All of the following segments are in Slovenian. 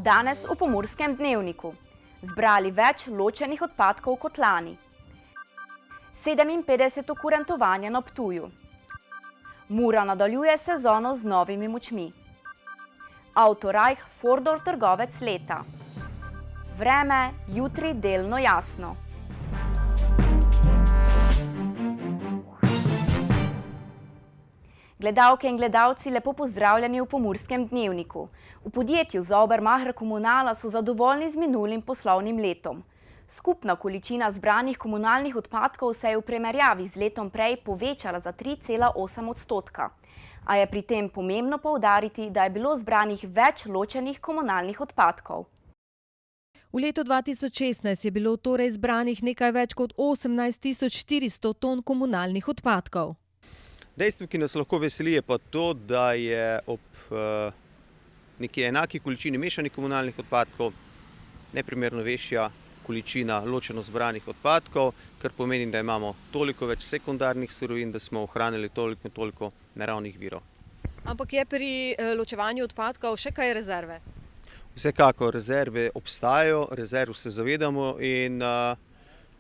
Danes v Pomurskem dnevniku. Zbrali več ločenih odpadkov kot lani. 57. kurentovanje na Ptuju. Mura nadaljuje sezono z novimi močmi. Autorajh Fordov trgovec leta. Vreme jutri delno jasno. Gledalke in gledalci, lepo pozdravljeni v Pomurskem dnevniku. V podjetju Saubermacher Kommunala so zadovoljni z minulim poslovnim letom. Skupna količina zbranih komunalnih odpadkov se je v primerjavi z letom prej povečala za 3,8%. A je pri tem pomembno poudariti, da je bilo zbranih več ločenih komunalnih odpadkov. V letu 2016 je bilo torej zbranih nekaj več kot 18.400 ton komunalnih odpadkov. Dejstvo, ki nas lahko veseli, je pa to, da je ob neki enaki količini mešanih komunalnih odpadkov neprimerno večja količina ločeno zbranih odpadkov, kar pomeni, da imamo toliko več sekundarnih surovin, da smo ohranili toliko naravnih virov. Ampak je pri ločevanju odpadkov še kaj rezerve? Vsekakor rezerve obstajajo, rezerv se zavedamo in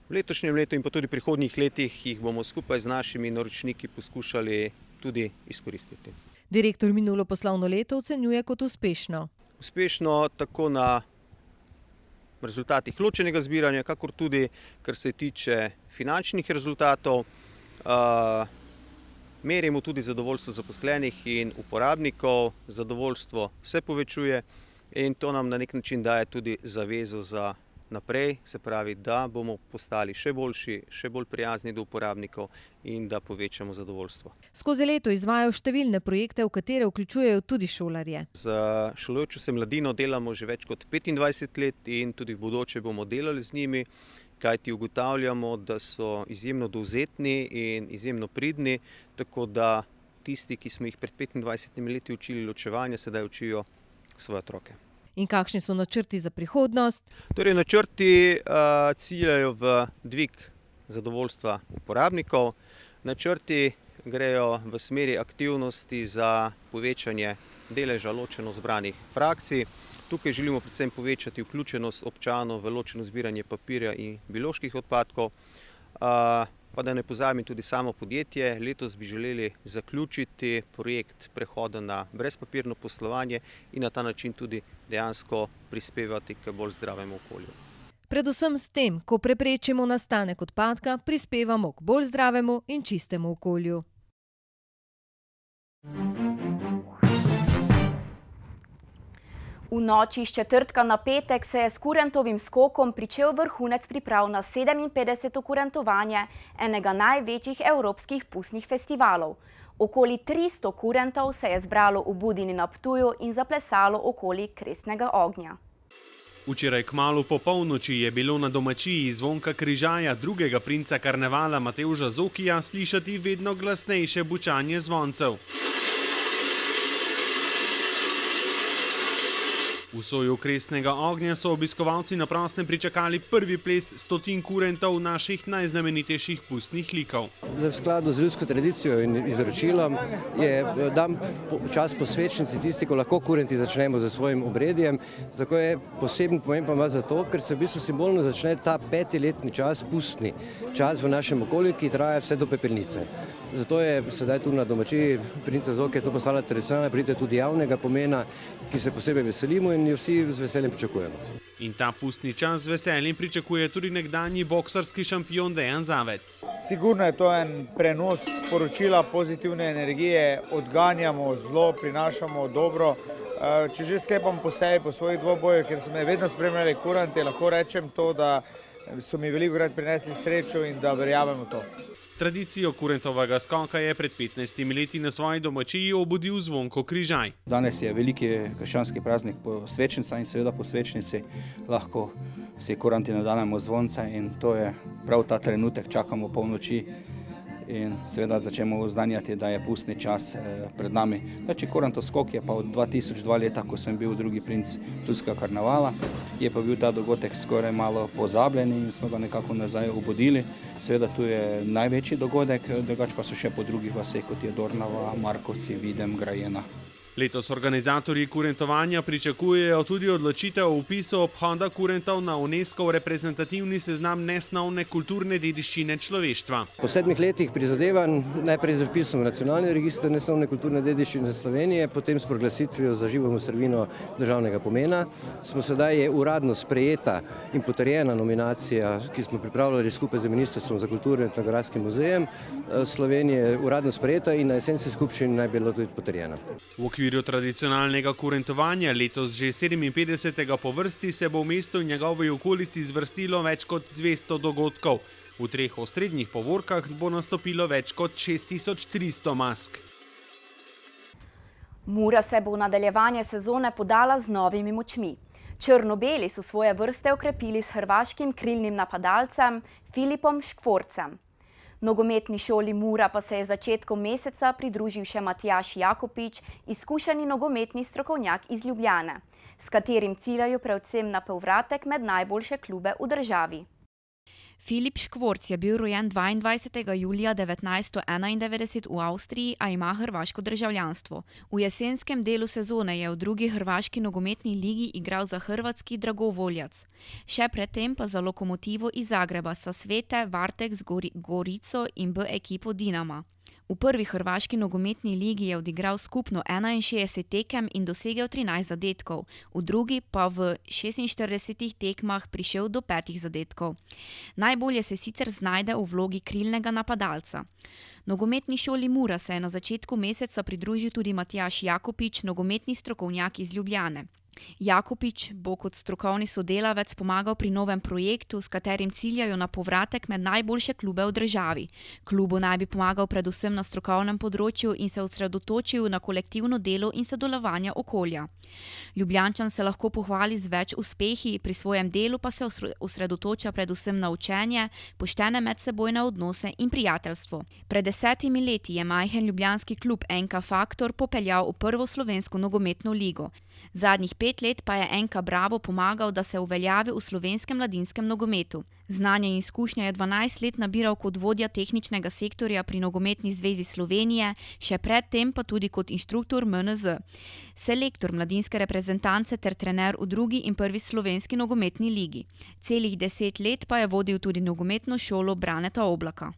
v letošnjem letu in pa tudi prihodnjih letih jih bomo skupaj z našimi naročniki poskušali tudi izkoristiti. Direktor minulo poslovno leto ocenjuje kot uspešno. Uspešno tako na rezultatih ločenega zbiranja, kakor tudi, kar se tiče finančnih rezultatov. Merimo tudi zadovoljstvo zaposlenih in uporabnikov, zadovoljstvo se povečuje in to nam na nek način daje tudi zavezo za naprej, se pravi, da bomo postali še boljši, še bolj prijazni do uporabnikov in da povečamo zadovoljstvo. Skozi leto izvajajo številne projekte, v katere vključujejo tudi šolarje. Z šolajočo se mladino delamo že več kot 25 let in tudi v bodoče bomo delali z njimi, kajti ugotavljamo, da so izjemno dovzetni in izjemno pridni, tako da tisti, ki smo jih pred 25 leti učili ločevanja, sedaj učijo svoje otroke. In kakšni so načrti za prihodnost? Torej, načrti ciljajo v dvig zadovoljstva uporabnikov. Načrti grejo v smeri aktivnosti za povečanje deleža ločeno zbranih frakcij. Tukaj želimo predvsem povečati vključenost občanov v ločeno zbiranje papirja in bioloških odpadkov. Pa da ne pozabim tudi samo podjetje, letos bi želeli zaključiti projekt prehoda na brezpapirno poslovanje in na ta način tudi dejansko prispevati k bolj zdravemu okolju. Predvsem s tem, ko preprečimo nastanek odpadka, prispevamo k bolj zdravemu in čistemu okolju. V noči iz četrtka na petek se je s kurentovim skokom pričel vrhunec priprav na 57. kurentovanje enega največjih evropskih pustnih festivalov. Okoli 300 kurentov se je zbralo v Budini na Ptuju in zaplesalo okoli Kresnega ognja. Včeraj kmalu po polnoči je bilo na domačiji Zvonka Križaja, drugega princa karnevala Matevža Zokija, slišati vedno glasnejše bučanje zvoncev. V soju Kresnega ognja so obiskovalci na prostem pričakali prvi ples 100 kurentov naših najznamenitejših pustnih likov. V skladu z ljudsko tradicijo in izročilom je dan čas posvečnici tisti, ko lahko kurenti začnemo za svojim obredjem. Tako je poseben pomen pa ima zato, ker se v bistvu simbolno začne ta 5-letni čas, pustni čas v našem okolju, ki traja vse do pepelnice. Zato je sedaj tu na domačiji princa Zoke to postala tradicionalna prireditev tudi javnega pomena, ki se posebej veselimo in jo vsi z veseljem pričakujemo. In ta pustni čas z veseljem pričakuje tudi nekdanji boksarski šampion Dejan Zavec. Sigurno je to en prenos sporočila pozitivne energije, odganjamo zlo, prinašamo dobro. Če že sklepam po sebi, po svojih dvobojih, ker so me vedno spremljali kurenti, lahko rečem to, da so mi velikokrat prinesli srečo in da verjamem v to. Tradicijo kurentovega skoka je pred 15 leti na svoji domačiji obudil Zvonko Križaj. Danes je veliki krščanski praznik posvečnica in seveda po svečnici lahko vsi kurenti nadanemo zvonce in to je prav ta trenutek, čakamo polnoči in seveda začnemo oznanjati, da je pustni čas pred nami. Znači, kurentov skok je pa od 2002 leta, ko sem bil drugi princ Ptujskega karnevala, je pa bil ta dogodek skoraj malo pozabljen in smo ga nekako nazaj obudili. Seveda tu je največji dogodek, drugače pa so še po drugih vaseh, kot je Dornava, Markovci, Videm, Grajena. Letos organizatorji kurentovanja pričakujejo tudi odločitev o vpisu obhoda kurentov na UNESCO reprezentativni seznam nesnovne kulturne dediščine človeštva. Po 7 letih prizadevanj, najprej z vpisom v nacionalni register nesnovne kulturne dediščine Slovenije, potem s proglasitvijo za živo mojstrovino državnega pomena, smo sedaj je uradno sprejeta in potrjena nominacija, ki smo pripravljali skupaj z Ministrstvom za kulturo in Etnografskim muzejem Slovenije, uradno sprejeta in na jesenski skupščini naj bilo tudi potrjena. V okviru tradicionalnega kurentovanja letos že 57. po vrsti se bo v mestu in njegovi okolici zvrstilo več kot 200 dogodkov. V 3 osrednjih povorkah bo nastopilo več kot 6300 mask. Mura se bo v nadaljevanje sezone podala z novimi močmi. Črno-beli so svoje vrste okrepili s hrvaškim krilnim napadalcem Filipom Škvorcem. Nogometni šoli Mura pa se je začetkom meseca pridružil še Matjaž Jakopič, izkušeni nogometni strokovnjak iz Ljubljane, s katerim ciljajo predvsem na povratek med najboljše klube v državi. Filip Škvorc je bil rojen 22. julija 1991 v Avstriji, a ima hrvaško državljanstvo. V jesenskem delu sezone je v drugi hrvaški nogometni ligi igral za hrvatski Dragovoljac. Še predtem pa za Lokomotivo iz Zagreba, sa Svete, Varteks, Gorico in B ekipo Dinama. V prvi hrvaški nogometni ligi je odigral skupno 61 tekem in dosegel 13 zadetkov, v drugi pa v 46 tekmah prišel do 5 zadetkov. Najbolje se sicer znajde v vlogi krilnega napadalca. Nogometni šoli Mura se je na začetku meseca pridružil tudi Matjaž Jakopič, nogometni strokovnjak iz Ljubljane. Jakopič bo kot strokovni sodelavec pomagal pri novem projektu, s katerim ciljajo na povratek med najboljše klube v državi. Klubu naj bi pomagal predvsem na strokovnem področju in se osredotočil na kolektivno delo in sodelovanje okolja. Ljubljančan se lahko pohvali z več uspehi, pri svojem delu pa se osredotoča predvsem na učenje, poštene medsebojne odnose in prijateljstvo. Pred 10 leti je majhen ljubljanski klub NK Faktor popeljal v prvo slovensko nogometno ligo. Zadnjih 5 let pa je NK Bravo pomagal, da se uveljavi v slovenskem mladinskem nogometu. Znanje in izkušnje je 12 let nabiral kot vodja tehničnega sektorja pri Nogometni zvezi Slovenije, še predtem pa tudi kot inštruktor MNZ. Selektor mladinske reprezentance ter trener v drugi in prvi slovenski nogometni ligi. Celih 10 let pa je vodil tudi nogometno šolo Braneta Oblaka.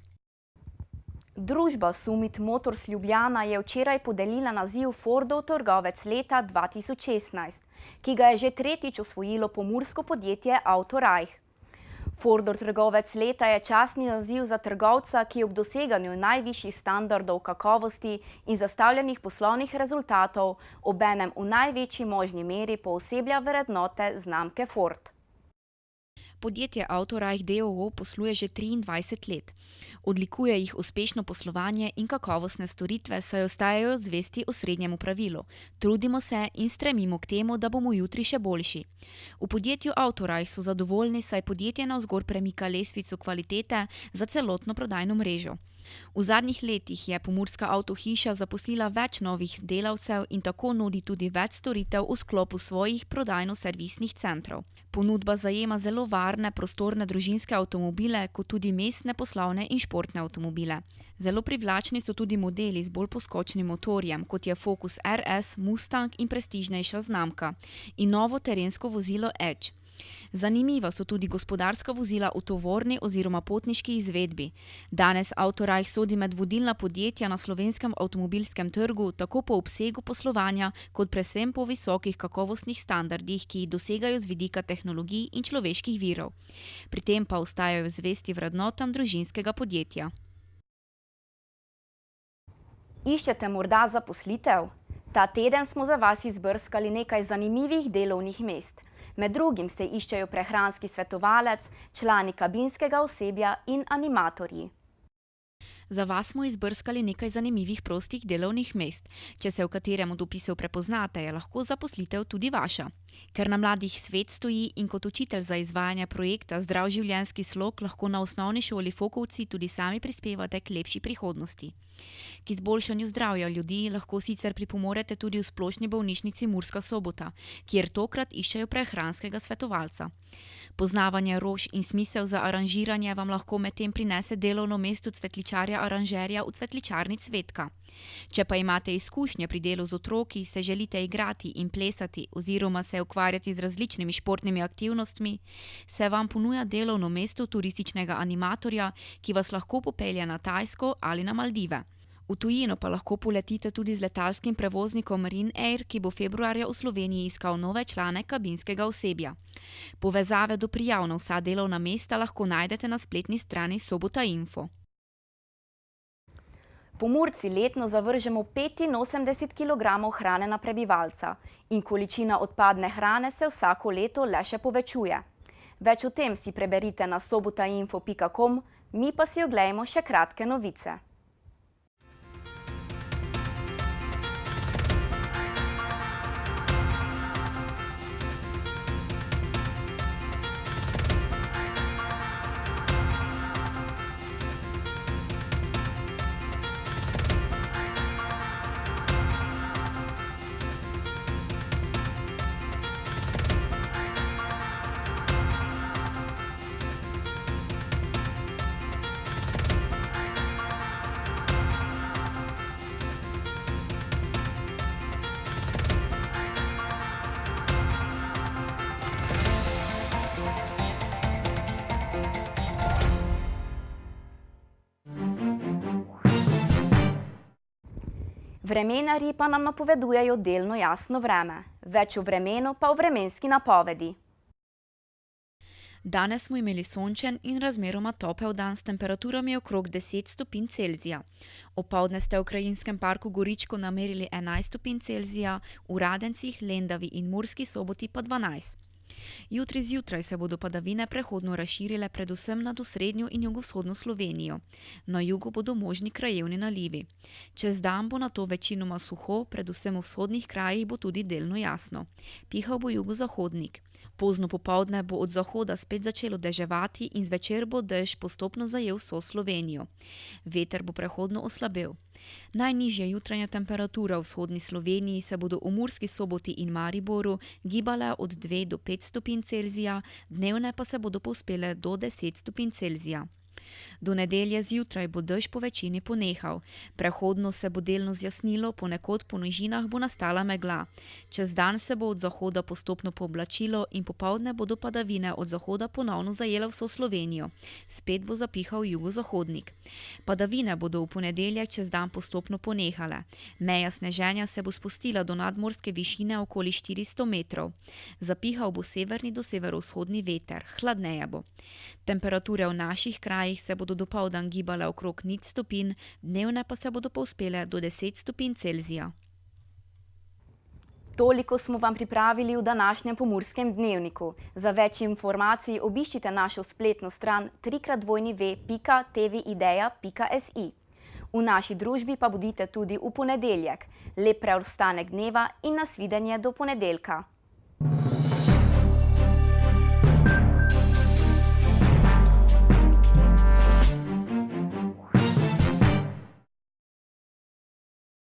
Družba Summit Motors Ljubljana je včeraj podelila naziv Fordov trgovec leta 2016, ki ga je že tretjič osvojilo pomursko podjetje Autorajh. Fordov trgovec leta je častni naziv za trgovca, ki ob doseganju najvišjih standardov kakovosti in zastavljenih poslovnih rezultatov obenem v največji možni meri pooseblja vrednote znamke Ford. Podjetje Autorajh d.o.o. posluje že 23 let. Odlikuje jih uspešno poslovanje in kakovostne storitve, saj ostajajo zvesti osrednjemu pravilu. Trudimo se in stremimo k temu, da bomo jutri še boljši. V podjetju Autorajh so zadovoljni, saj podjetje navzgor premika lestvico kvalitete za celotno prodajno mrežo. V zadnjih letih je pomurska avtohiša zaposlila več novih delavcev in tako nudi tudi več storitev v sklopu svojih prodajno-servisnih centrov. Ponudba zajema zelo varne, prostorne družinske avtomobile, kot tudi mestne, poslovne in športne avtomobile. Zelo privlačni so tudi modeli z bolj poskočnim motorjem, kot je Focus RS, Mustang in prestižnejša znamka, in novo terensko vozilo Edge. Zanimiva so tudi gospodarska vozila v tovorni oziroma potniški izvedbi. Danes Autorajh sodi med vodilna podjetja na slovenskem avtomobilskem trgu, tako po obsegu poslovanja, kot predvsem po visokih kakovostnih standardih, ki jih dosegajo z vidika tehnologij in človeških virov. Pri tem pa ostajajo zvesti vrednotam družinskega podjetja. Iščete morda zaposlitev? Ta teden smo za vas izbrskali nekaj zanimivih delovnih mest. Med drugim se iščejo prehranski svetovalec, člani kabinskega osebja in animatorji. Za vas smo izbrskali nekaj zanimivih prostih delovnih mest. Če se v katerem od opisov prepoznate, je lahko zaposlitev tudi vaša. Ker na mladih svet stoji in kot učitelj za izvajanje projekta Zdrav življenjski slog lahko na osnovni šoli Fokovci tudi sami prispevate k lepši prihodnosti. K izboljšanju zdravja ljudi lahko sicer pripomorete tudi v Splošni bolnišnici Murska Sobota, kjer tokrat iščejo prehranskega svetovalca. Poznavanje rož in smisel za aranžiranje vam lahko medtem prinese delovno mesto cvetličarja aranžerja v cvetličarni Cvetka. Če pa imate izkušnje pri delu z otroki, se želite igrati in plesati oziroma se ukvarjati z različnimi športnimi aktivnostmi, se vam ponuja delovno mesto turističnega animatorja, ki vas lahko popelje na Tajsko ali na Maldive. V tujino pa lahko poletite tudi z letalskim prevoznikom Marine Air, ki bo februarja v Sloveniji iskal nove člane kabinskega osebja. Povezave do prijav na vsa delovna mesta lahko najdete na spletni strani Sobota Info. Pomurci letno zavržemo 85 kg hrane na prebivalca in količina odpadne hrane se vsako leto le še povečuje. Več o tem si preberite na sobotainfo.com, mi pa si oglejmo še kratke novice. Vremenarji pa nam napovedujejo delno jasno vreme. Več o vremenu pa o vremenski napovedi. Danes smo imeli sončen in razmeroma topel dan s temperaturami okrog 10 stopinj Celzija. Opoldne ste v Krajinskem parku Goričko namerili 11 stopinj Celzija, v Radencih, Lendavi in Murski Soboti pa 12. Jutri zjutraj se bodo padavine prehodno razširile predvsem nad osrednjo in jugovzhodno Slovenijo. Na jugu bodo možni krajevni nalivi. Čez dan bo nato večinoma suho, predvsem v vzhodnih krajih bo tudi delno jasno. Pihal bo jugozahodnik. Pozno popoldne bo od zahoda spet začelo deževati in zvečer bo dež postopno zajel vso Slovenijo. Veter bo prehodno oslabel. Najnižja jutranja temperatura v vzhodni Sloveniji se bodo v Murski Soboti in Mariboru gibale od 2 do 5 stopinj Celzija, dnevne pa se bodo povzpele do 10 stopinj Celzija. Do nedelje zjutraj bo dež po večini ponehal. Prehodno se bo delno zjasnilo, ponekod po nižinah bo nastala megla. Čez dan se bo od zahoda postopno pooblačilo in popoldne bodo padavine od zahoda ponovno zajele vso Slovenijo. Spet bo zapihal jugozahodnik. Padavine bodo v ponedeljek čez dan postopno ponehale. Meja sneženja se bo spustila do nadmorske višine okoli 400 metrov. Zapihal bo severni do severovzhodni veter, hladneje bo. Temperature v naših krajih se bodo dopoldan gibale okrog 0 stopinj, dnevne pa se bodo povzpele do 10 stopinj Celzija. Toliko smo vam pripravili v današnjem Pomurskem dnevniku. Za več informacij obiščite našo spletno stran www.tvideja.si. V naši družbi pa bodite tudi v ponedeljek. Lep preostanek dneva in nasvidenje do ponedeljka.